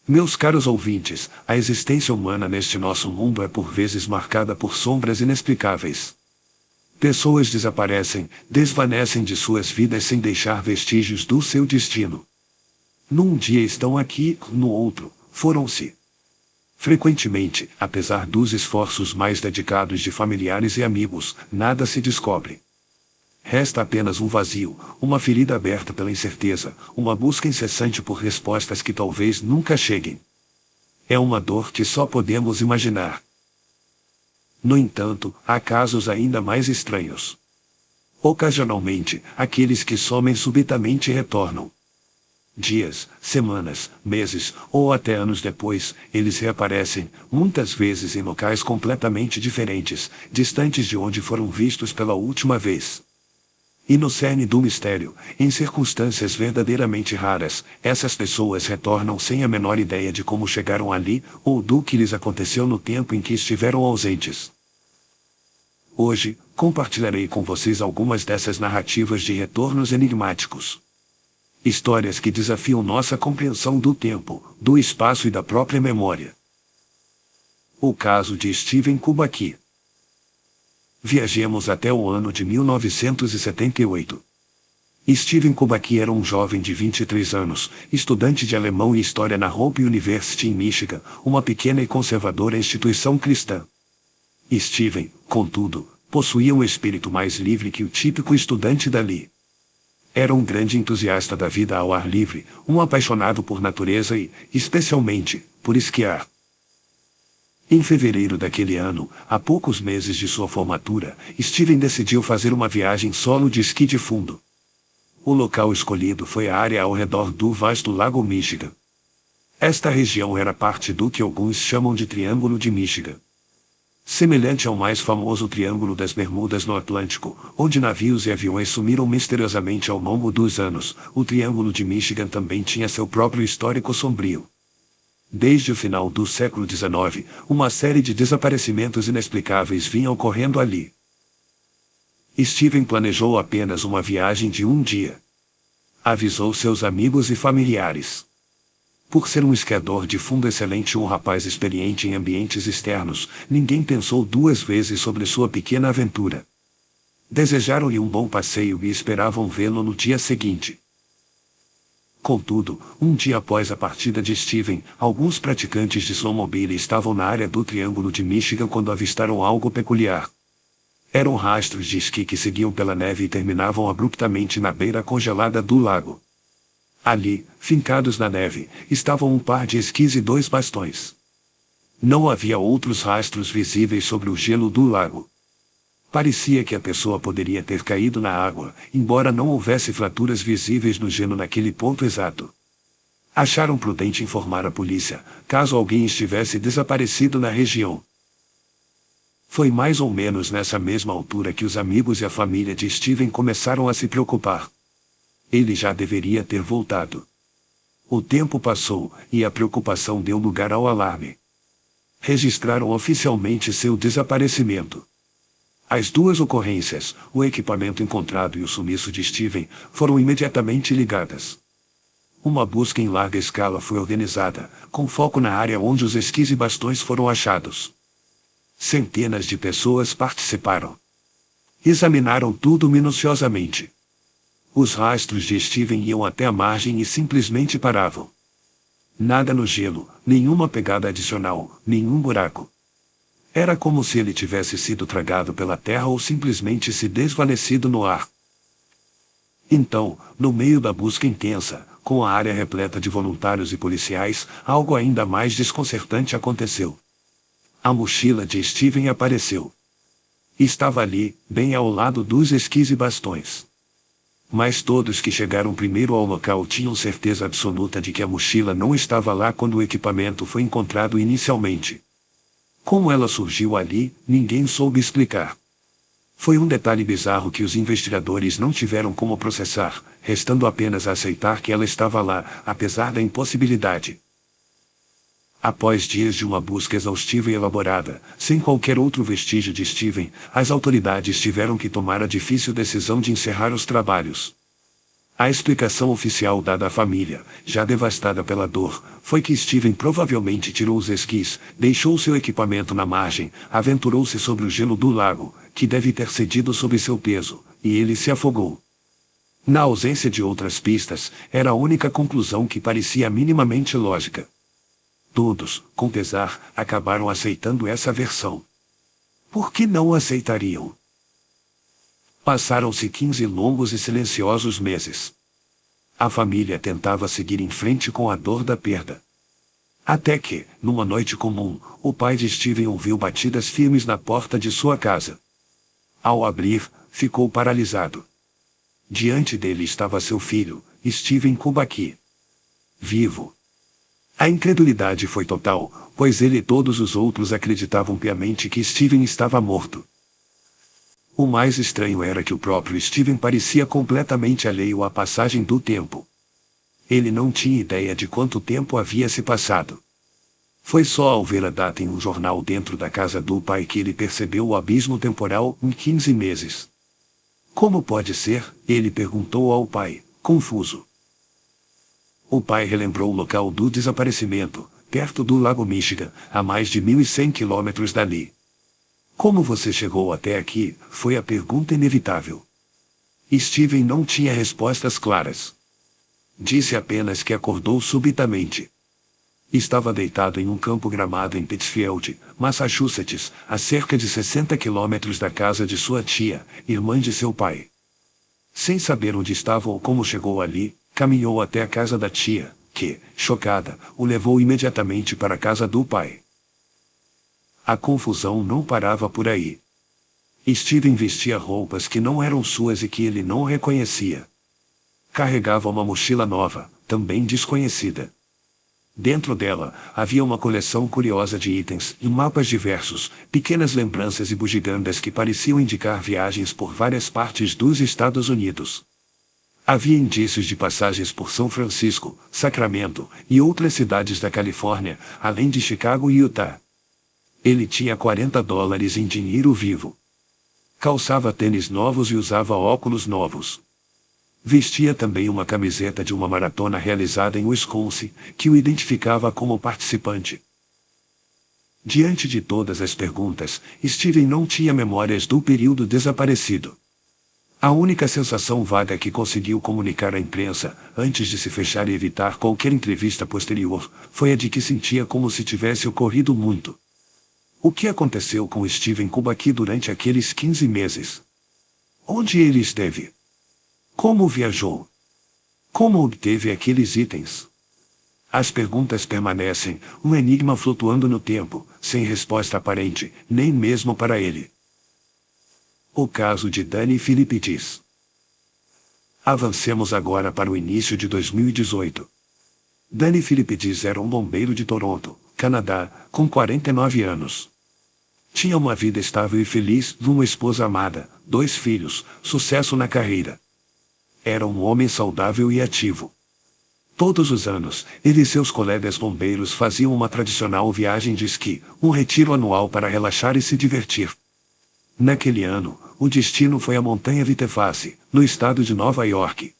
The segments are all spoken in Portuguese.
Meus caros ouvintes, a existência humana neste nosso mundo é por vezes marcada por sombras inexplicáveis. Pessoas desaparecem, desvanecem de suas vidas sem deixar vestígios do seu destino. Num dia estão aqui, no outro, foram-se. Frequentemente, apesar dos esforços mais dedicados de familiares e amigos, nada se descobre. Resta apenas um vazio, uma ferida aberta pela incerteza, uma busca incessante por respostas que talvez nunca cheguem. É uma dor que só podemos imaginar. No entanto, há casos ainda mais estranhos. Ocasionalmente, aqueles que somem subitamente retornam. Dias, semanas, meses, ou até anos depois, eles reaparecem, muitas vezes em locais completamente diferentes, distantes de onde foram vistos pela última vez. E no cerne do mistério, em circunstâncias verdadeiramente raras, essas pessoas retornam sem a menor ideia de como chegaram ali, ou do que lhes aconteceu no tempo em que estiveram ausentes. Hoje, compartilharei com vocês algumas dessas narrativas de retornos enigmáticos. Histórias que desafiam nossa compreensão do tempo, do espaço e da própria memória. O caso de Stephen Kubacki. Viajemos até o ano de 1978. Stephen Kubacki era um jovem de 23 anos, estudante de alemão e história na Hope University em Michigan, uma pequena e conservadora instituição cristã. Stephen, contudo, possuía um espírito mais livre que o típico estudante dali. Era um grande entusiasta da vida ao ar livre, um apaixonado por natureza e, especialmente, por esquiar. Em fevereiro daquele ano, a poucos meses de sua formatura, Stephen decidiu fazer uma viagem solo de esqui de fundo. O local escolhido foi a área ao redor do vasto Lago Michigan. Esta região era parte do que alguns chamam de Triângulo de Michigan. Semelhante ao mais famoso Triângulo das Bermudas no Atlântico, onde navios e aviões sumiram misteriosamente ao longo dos anos, o Triângulo de Michigan também tinha seu próprio histórico sombrio. Desde o final do século XIX, uma série de desaparecimentos inexplicáveis vinha ocorrendo ali. Stephen planejou apenas uma viagem de um dia. Avisou seus amigos e familiares. Por ser um esquiador de fundo excelente e um rapaz experiente em ambientes externos, ninguém pensou duas vezes sobre sua pequena aventura. Desejaram-lhe um bom passeio e esperavam vê-lo no dia seguinte. Contudo, um dia após a partida de Stephen, alguns praticantes de snowmobile estavam na área do Triângulo de Michigan quando avistaram algo peculiar. Eram rastros de esqui que seguiam pela neve e terminavam abruptamente na beira congelada do lago. Ali, fincados na neve, estavam um par de esquis e dois bastões. Não havia outros rastros visíveis sobre o gelo do lago. Parecia que a pessoa poderia ter caído na água, embora não houvesse fraturas visíveis no gelo naquele ponto exato. Acharam prudente informar a polícia, caso alguém estivesse desaparecido na região. Foi mais ou menos nessa mesma altura que os amigos e a família de Stephen começaram a se preocupar. Ele já deveria ter voltado. O tempo passou, e a preocupação deu lugar ao alarme. Registraram oficialmente seu desaparecimento. As duas ocorrências, o equipamento encontrado e o sumiço de Stephen, foram imediatamente ligadas. Uma busca em larga escala foi organizada, com foco na área onde os esquis e bastões foram achados. Centenas de pessoas participaram. Examinaram tudo minuciosamente. Os rastros de Stephen iam até a margem e simplesmente paravam. Nada no gelo, nenhuma pegada adicional, nenhum buraco. Era como se ele tivesse sido tragado pela terra ou simplesmente se desvanecido no ar. Então, no meio da busca intensa, com a área repleta de voluntários e policiais, algo ainda mais desconcertante aconteceu. A mochila de Stephen apareceu. Estava ali, bem ao lado dos esquis e bastões. Mas todos que chegaram primeiro ao local tinham certeza absoluta de que a mochila não estava lá quando o equipamento foi encontrado inicialmente. Como ela surgiu ali, ninguém soube explicar. Foi um detalhe bizarro que os investigadores não tiveram como processar, restando apenas aceitar que ela estava lá, apesar da impossibilidade. Após dias de uma busca exaustiva e elaborada, sem qualquer outro vestígio de Stephen, as autoridades tiveram que tomar a difícil decisão de encerrar os trabalhos. A explicação oficial dada à família, já devastada pela dor, foi que Steven provavelmente tirou os esquis, deixou seu equipamento na margem, aventurou-se sobre o gelo do lago, que deve ter cedido sob seu peso, e ele se afogou. Na ausência de outras pistas, era a única conclusão que parecia minimamente lógica. Todos, com pesar, acabaram aceitando essa versão. Por que não aceitariam? Passaram-se 15 longos e silenciosos meses. A família tentava seguir em frente com a dor da perda. Até que, numa noite comum, o pai de Steven ouviu batidas firmes na porta de sua casa. Ao abrir, ficou paralisado. Diante dele estava seu filho, Steven Kubacki. Vivo. A incredulidade foi total, pois ele e todos os outros acreditavam piamente que Steven estava morto. O mais estranho era que o próprio Steven parecia completamente alheio à passagem do tempo. Ele não tinha ideia de quanto tempo havia se passado. Foi só ao ver a data em um jornal dentro da casa do pai que ele percebeu o abismo temporal em 15 meses. Como pode ser? Ele perguntou ao pai, confuso. O pai relembrou o local do desaparecimento, perto do Lago Michigan, a mais de 1.100 quilômetros dali. Como você chegou até aqui? Foi a pergunta inevitável. Steven não tinha respostas claras. Disse apenas que acordou subitamente. Estava deitado em um campo gramado em Pittsfield, Massachusetts, a cerca de 60 quilômetros da casa de sua tia, irmã de seu pai. Sem saber onde estava ou como chegou ali, caminhou até a casa da tia, que, chocada, o levou imediatamente para a casa do pai. A confusão não parava por aí. Steven vestia roupas que não eram suas e que ele não reconhecia. Carregava uma mochila nova, também desconhecida. Dentro dela, havia uma coleção curiosa de itens e mapas diversos, pequenas lembranças e bugigangas que pareciam indicar viagens por várias partes dos Estados Unidos. Havia indícios de passagens por São Francisco, Sacramento e outras cidades da Califórnia, além de Chicago e Utah. Ele tinha $40 em dinheiro vivo. Calçava tênis novos e usava óculos novos. Vestia também uma camiseta de uma maratona realizada em Wisconsin, que o identificava como participante. Diante de todas as perguntas, Steven não tinha memórias do período desaparecido. A única sensação vaga que conseguiu comunicar à imprensa, antes de se fechar e evitar qualquer entrevista posterior, foi a de que sentia como se tivesse ocorrido muito. O que aconteceu com Steven Kubacki durante aqueles 15 meses? Onde ele esteve? Como viajou? Como obteve aqueles itens? As perguntas permanecem, um enigma flutuando no tempo, sem resposta aparente, nem mesmo para ele. O caso de Danny Philippides. Avancemos agora para o início de 2018. Danny Philippides era um bombeiro de Toronto, Canadá, com 49 anos. Tinha uma vida estável e feliz, uma esposa amada, 2 filhos, sucesso na carreira. Era um homem saudável e ativo. Todos os anos, ele e seus colegas bombeiros faziam uma tradicional viagem de esqui, um retiro anual para relaxar e se divertir. Naquele ano, o destino foi a Montanha Viteface, no estado de Nova York.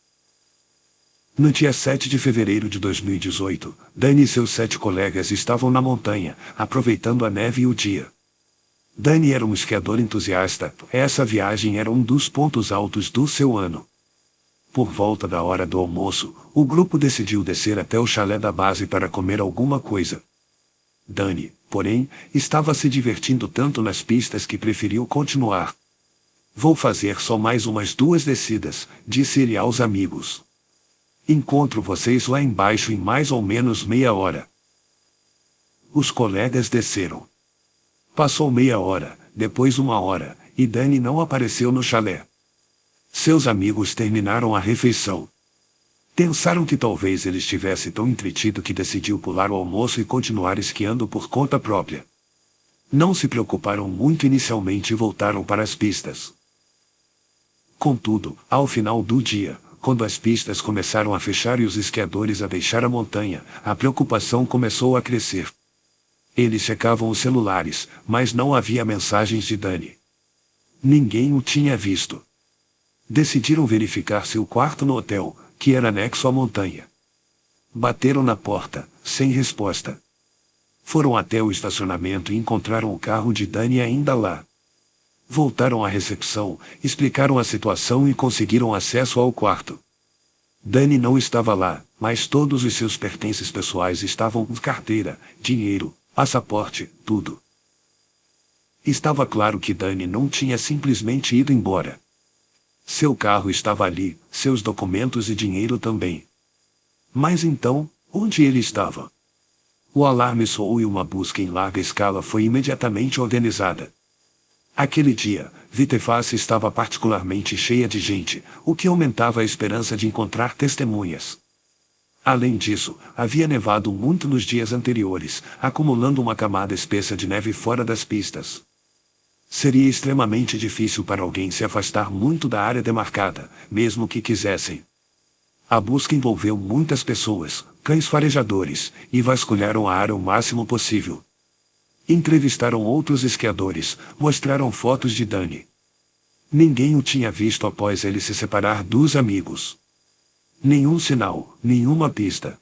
No dia 7 de fevereiro de 2018, Danny e seus 7 colegas estavam na montanha, aproveitando a neve e o dia. Danny era um esquiador entusiasta, essa viagem era um dos pontos altos do seu ano. Por volta da hora do almoço, o grupo decidiu descer até o chalé da base para comer alguma coisa. Danny, porém, estava se divertindo tanto nas pistas que preferiu continuar. Vou fazer só mais umas 2 descidas, disse ele aos amigos. Encontro vocês lá embaixo em mais ou menos meia hora. Os colegas desceram. Passou meia hora, depois 1 hora, e Danny não apareceu no chalé. Seus amigos terminaram a refeição. Pensaram que talvez ele estivesse tão entretido que decidiu pular o almoço e continuar esquiando por conta própria. Não se preocuparam muito inicialmente e voltaram para as pistas. Contudo, ao final do dia, quando as pistas começaram a fechar e os esquiadores a deixar a montanha, a preocupação começou a crescer. Eles checavam os celulares, mas não havia mensagens de Danny. Ninguém o tinha visto. Decidiram verificar seu quarto no hotel, que era anexo à montanha. Bateram na porta, sem resposta. Foram até o estacionamento e encontraram o carro de Dani ainda lá. Voltaram à recepção, explicaram a situação e conseguiram acesso ao quarto. Dani não estava lá, mas todos os seus pertences pessoais estavam: carteira, dinheiro, passaporte, tudo. Estava claro que Dani não tinha simplesmente ido embora. Seu carro estava ali, seus documentos e dinheiro também. Mas então, onde ele estava? O alarme soou e uma busca em larga escala foi imediatamente organizada. Aquele dia, Viteface estava particularmente cheia de gente, o que aumentava a esperança de encontrar testemunhas. Além disso, havia nevado muito nos dias anteriores, acumulando uma camada espessa de neve fora das pistas. Seria extremamente difícil para alguém se afastar muito da área demarcada, mesmo que quisessem. A busca envolveu muitas pessoas, cães farejadores, e vasculharam a área o máximo possível. Entrevistaram outros esquiadores, mostraram fotos de Dani. Ninguém o tinha visto após ele se separar dos amigos. Nenhum sinal, nenhuma pista.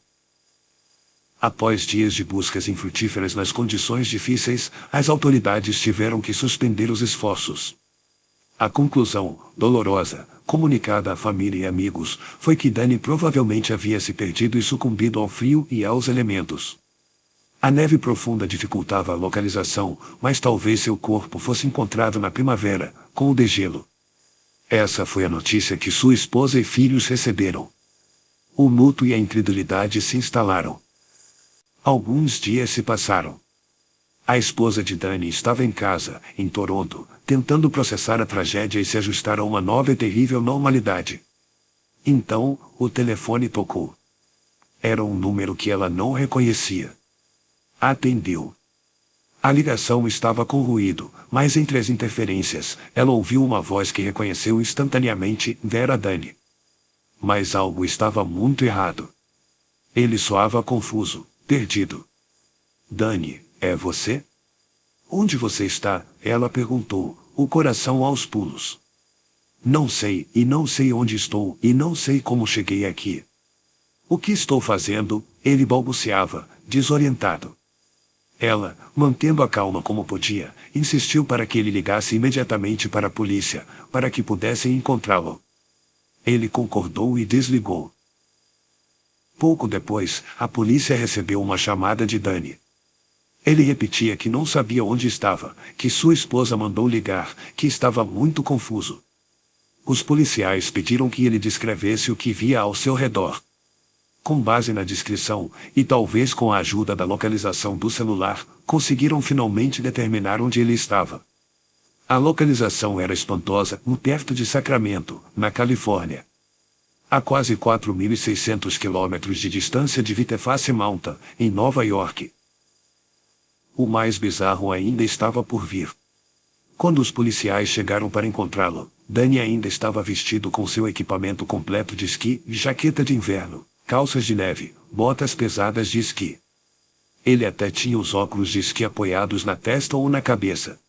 Após dias de buscas infrutíferas nas condições difíceis, as autoridades tiveram que suspender os esforços. A conclusão, dolorosa, comunicada à família e amigos, foi que Dani provavelmente havia se perdido e sucumbido ao frio e aos elementos. A neve profunda dificultava a localização, mas talvez seu corpo fosse encontrado na primavera, com o degelo. Essa foi a notícia que sua esposa e filhos receberam. O luto e a incredulidade se instalaram. Alguns dias se passaram. A esposa de Dani estava em casa, em Toronto, tentando processar a tragédia e se ajustar a uma nova e terrível normalidade. Então, o telefone tocou. Era um número que ela não reconhecia. Atendeu. A ligação estava com ruído, mas entre as interferências, ela ouviu uma voz que reconheceu instantaneamente: era Dani. Mas algo estava muito errado. Ele soava confuso, perdido. Dani, é você? Onde você está? Ela perguntou, o coração aos pulos. Não sei, e não sei onde estou, e não sei como cheguei aqui. O que estou fazendo? Ele balbuciava, desorientado. Ela, mantendo a calma como podia, insistiu para que ele ligasse imediatamente para a polícia, para que pudessem encontrá-lo. Ele concordou e desligou. Pouco depois, a polícia recebeu uma chamada de Dani. Ele repetia que não sabia onde estava, que sua esposa mandou ligar, que estava muito confuso. Os policiais pediram que ele descrevesse o que via ao seu redor. Com base na descrição, e talvez com a ajuda da localização do celular, conseguiram finalmente determinar onde ele estava. A localização era espantosa, perto de Sacramento, na Califórnia. A quase 4.600 quilômetros de distância de Viteface Mountain, em Nova York. O mais bizarro ainda estava por vir. Quando os policiais chegaram para encontrá-lo, Dani ainda estava vestido com seu equipamento completo de esqui, jaqueta de inverno, calças de neve, botas pesadas de esqui. Ele até tinha os óculos de esqui apoiados na testa ou na cabeça.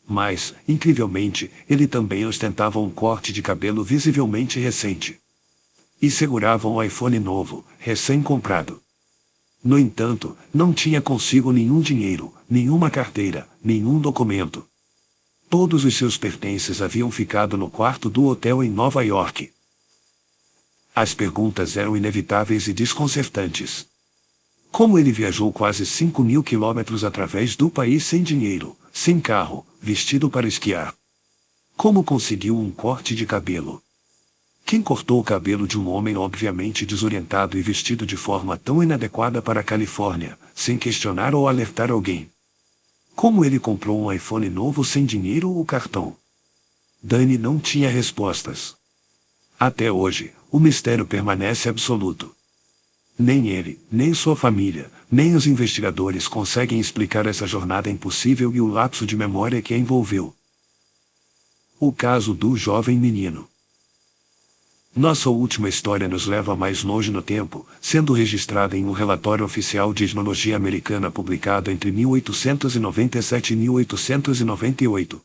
Mas, incrivelmente, ele também ostentava um corte de cabelo visivelmente recente. E segurava um iPhone novo, recém-comprado. No entanto, não tinha consigo nenhum dinheiro, nenhuma carteira, nenhum documento. Todos os seus pertences haviam ficado no quarto do hotel em Nova York. As perguntas eram inevitáveis e desconcertantes. Como ele viajou quase 5.000 quilômetros através do país sem dinheiro, sem carro, vestido para esquiar? Como conseguiu um corte de cabelo? Quem cortou o cabelo de um homem obviamente desorientado e vestido de forma tão inadequada para a Califórnia, sem questionar ou alertar alguém? Como ele comprou um iPhone novo sem dinheiro ou cartão? Dani não tinha respostas. Até hoje, o mistério permanece absoluto. Nem ele, nem sua família, nem os investigadores conseguem explicar essa jornada impossível e o lapso de memória que a envolveu. O caso do jovem menino. Nossa última história nos leva mais longe no tempo, sendo registrada em um relatório oficial de etnologia americana publicado entre 1897 e 1898.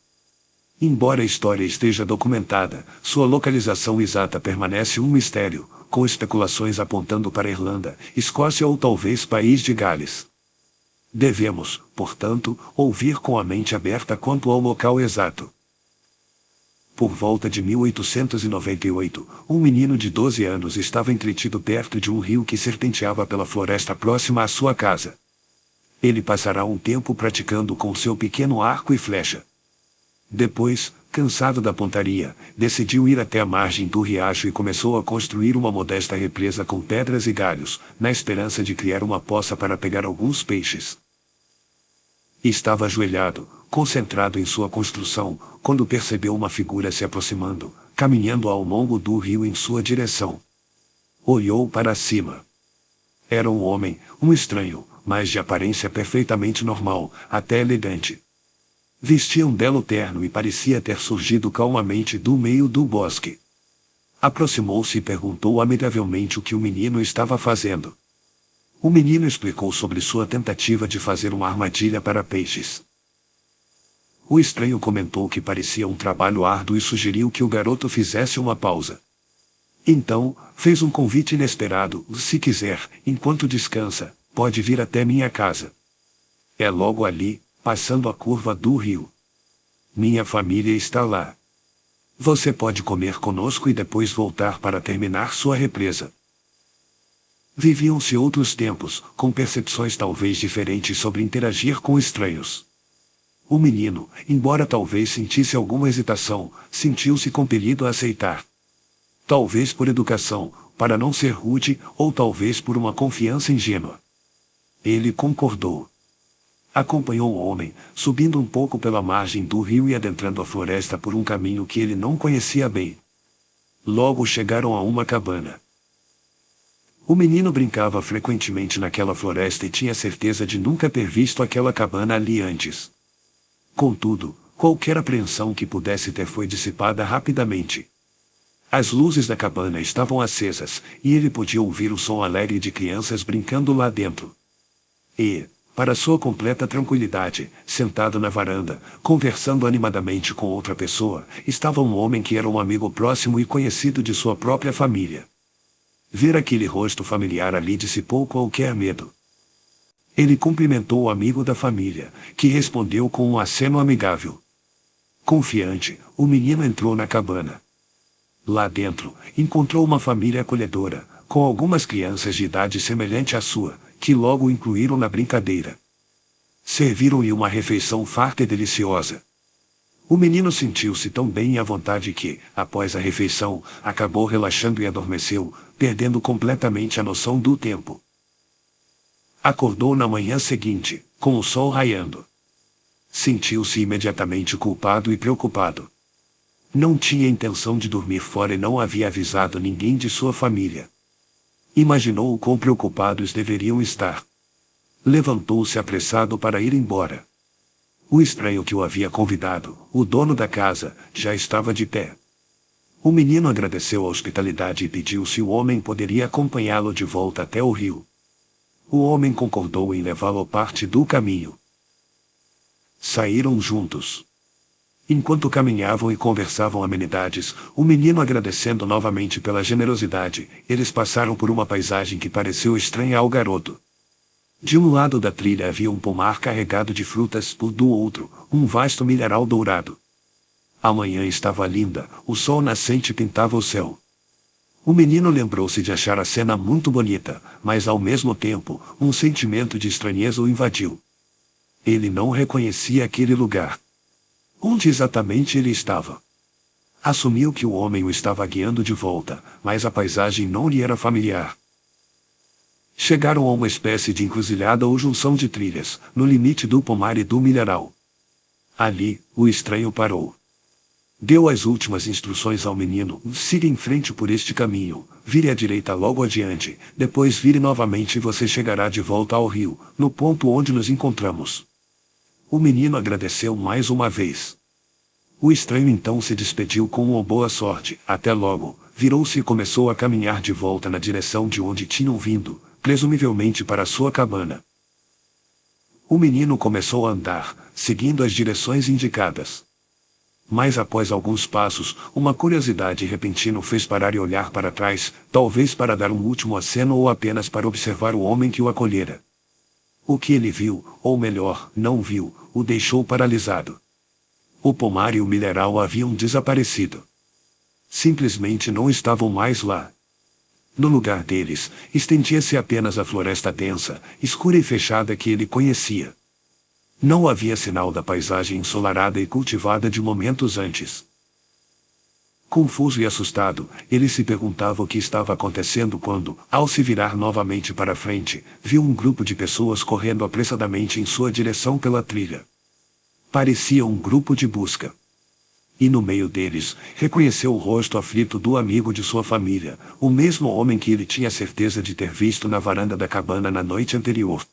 Embora a história esteja documentada, sua localização exata permanece um mistério, com especulações apontando para Irlanda, Escócia ou talvez País de Gales. Devemos, portanto, ouvir com a mente aberta quanto ao local exato. Por volta de 1898, um menino de 12 anos estava entretido perto de um rio que serpenteava pela floresta próxima à sua casa. Ele passará um tempo praticando com seu pequeno arco e flecha. Depois, cansado da pontaria, decidiu ir até a margem do riacho e começou a construir uma modesta represa com pedras e galhos, na esperança de criar uma poça para pegar alguns peixes. Estava ajoelhado, concentrado em sua construção, quando percebeu uma figura se aproximando, caminhando ao longo do rio em sua direção. Olhou para cima. Era um homem, um estranho, mas de aparência perfeitamente normal, até elegante. Vestia um belo terno e parecia ter surgido calmamente do meio do bosque. Aproximou-se e perguntou amigavelmente o que o menino estava fazendo. O menino explicou sobre sua tentativa de fazer uma armadilha para peixes. O estranho comentou que parecia um trabalho árduo e sugeriu que o garoto fizesse uma pausa. Então, fez um convite inesperado: se quiser, enquanto descansa, pode vir até minha casa. É logo ali, passando a curva do rio. Minha família está lá. Você pode comer conosco e depois voltar para terminar sua represa. Viviam-se outros tempos, com percepções talvez diferentes sobre interagir com estranhos. O menino, embora talvez sentisse alguma hesitação, sentiu-se compelido a aceitar. Talvez por educação, para não ser rude, ou talvez por uma confiança ingênua. Ele concordou. Acompanhou o homem, subindo um pouco pela margem do rio e adentrando a floresta por um caminho que ele não conhecia bem. Logo chegaram a uma cabana. O menino brincava frequentemente naquela floresta e tinha certeza de nunca ter visto aquela cabana ali antes. Contudo, qualquer apreensão que pudesse ter foi dissipada rapidamente. As luzes da cabana estavam acesas, e ele podia ouvir o som alegre de crianças brincando lá dentro. E, para sua completa tranquilidade, sentado na varanda, conversando animadamente com outra pessoa, estava um homem que era um amigo próximo e conhecido de sua própria família. Ver aquele rosto familiar ali dissipou qualquer medo. Ele cumprimentou o amigo da família, que respondeu com um aceno amigável. Confiante, o menino entrou na cabana. Lá dentro, encontrou uma família acolhedora, com algumas crianças de idade semelhante à sua, que logo o incluíram na brincadeira. Serviram-lhe uma refeição farta e deliciosa. O menino sentiu-se tão bem e à vontade que, após a refeição, acabou relaxando e adormeceu, perdendo completamente a noção do tempo. Acordou na manhã seguinte, com o sol raiando. Sentiu-se imediatamente culpado e preocupado. Não tinha intenção de dormir fora e não havia avisado ninguém de sua família. Imaginou o quão preocupados deveriam estar. Levantou-se apressado para ir embora. O estranho que o havia convidado, o dono da casa, já estava de pé. O menino agradeceu a hospitalidade e pediu se o homem poderia acompanhá-lo de volta até o rio. O homem concordou em levá-lo parte do caminho. Saíram juntos. Enquanto caminhavam e conversavam amenidades, o menino agradecendo novamente pela generosidade, eles passaram por uma paisagem que pareceu estranha ao garoto. De um lado da trilha havia um pomar carregado de frutas, do outro, um vasto milharal dourado. A manhã estava linda, o sol nascente pintava o céu. O menino lembrou-se de achar a cena muito bonita, mas ao mesmo tempo, um sentimento de estranheza o invadiu. Ele não reconhecia aquele lugar. Onde exatamente ele estava? Assumiu que o homem o estava guiando de volta, mas a paisagem não lhe era familiar. Chegaram a uma espécie de encruzilhada ou junção de trilhas, no limite do pomar e do milharal. Ali, o estranho parou. Deu as últimas instruções ao menino: siga em frente por este caminho, vire à direita logo adiante, depois vire novamente e você chegará de volta ao rio, no ponto onde nos encontramos. O menino agradeceu mais uma vez. O estranho então se despediu com uma boa sorte, até logo, virou-se e começou a caminhar de volta na direção de onde tinham vindo, presumivelmente para sua cabana. O menino começou a andar, seguindo as direções indicadas. Mas após alguns passos, uma curiosidade repentina o fez parar e olhar para trás, talvez para dar um último aceno ou apenas para observar o homem que o acolhera. O que ele viu, ou melhor, não viu, o deixou paralisado. O pomar e o milharal haviam desaparecido. Simplesmente não estavam mais lá. No lugar deles, estendia-se apenas a floresta densa, escura e fechada que ele conhecia. Não havia sinal da paisagem ensolarada e cultivada de momentos antes. Confuso e assustado, ele se perguntava o que estava acontecendo quando, ao se virar novamente para frente, viu um grupo de pessoas correndo apressadamente em sua direção pela trilha. Parecia um grupo de busca. E no meio deles, reconheceu o rosto aflito do amigo de sua família, o mesmo homem que ele tinha certeza de ter visto na varanda da cabana na noite anterior.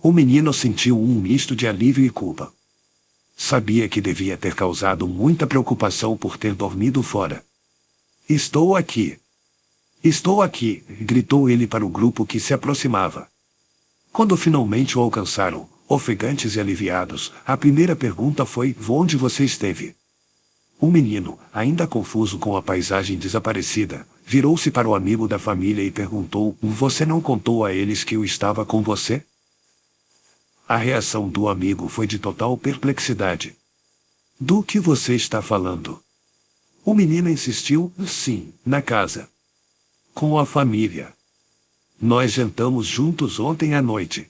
O menino sentiu um misto de alívio e culpa. Sabia que devia ter causado muita preocupação por ter dormido fora. Estou aqui! Estou aqui! Gritou ele para o grupo que se aproximava. Quando finalmente o alcançaram, ofegantes e aliviados, a primeira pergunta foi: onde você esteve? O menino, ainda confuso com a paisagem desaparecida, virou-se para o amigo da família e perguntou: você não contou a eles que eu estava com você? A reação do amigo foi de total perplexidade. Do que você está falando? O menino insistiu: sim, na casa. Com a família. Nós jantamos juntos ontem à noite.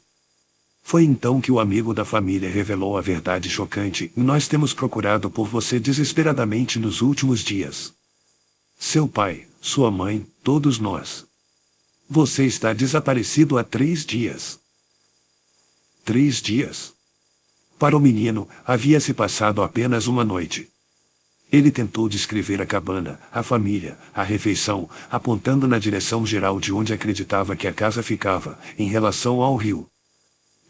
Foi então que o amigo da família revelou a verdade chocante: nós temos procurado por você desesperadamente nos últimos dias. Seu pai, sua mãe, todos nós. Você está desaparecido há 3 dias. 3 dias. Para o menino, havia se passado apenas uma noite. Ele tentou descrever a cabana, a família, a refeição, apontando na direção geral de onde acreditava que a casa ficava, em relação ao rio.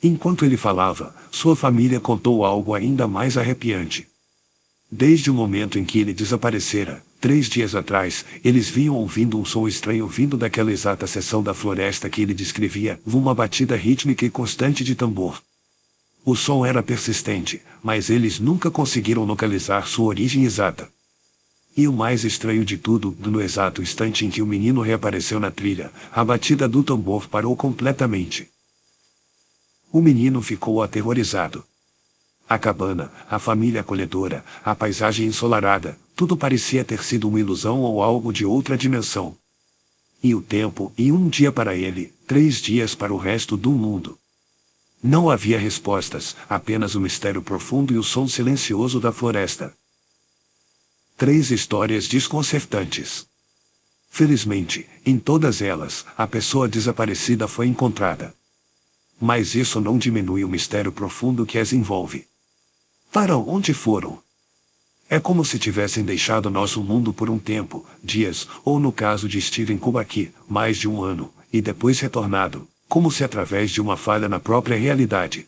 Enquanto ele falava, sua família contou algo ainda mais arrepiante. Desde o momento em que ele desaparecera, 3 dias atrás, eles vinham ouvindo um som estranho vindo daquela exata seção da floresta que ele descrevia, uma batida rítmica e constante de tambor. O som era persistente, mas eles nunca conseguiram localizar sua origem exata. E o mais estranho de tudo, no exato instante em que o menino reapareceu na trilha, a batida do tambor parou completamente. O menino ficou aterrorizado. A cabana, a família acolhedora, a paisagem ensolarada, tudo parecia ter sido uma ilusão ou algo de outra dimensão. E o tempo, e um dia para ele, 3 dias para o resto do mundo. Não havia respostas, apenas o mistério profundo e o som silencioso da floresta. 3 histórias desconcertantes. Felizmente, em todas elas, a pessoa desaparecida foi encontrada. Mas isso não diminui o mistério profundo que as envolve. Para onde foram? É como se tivessem deixado nosso mundo por um tempo, dias, ou no caso de Steven Kubaki, mais de 1 ano, e depois retornado, como se através de uma falha na própria realidade.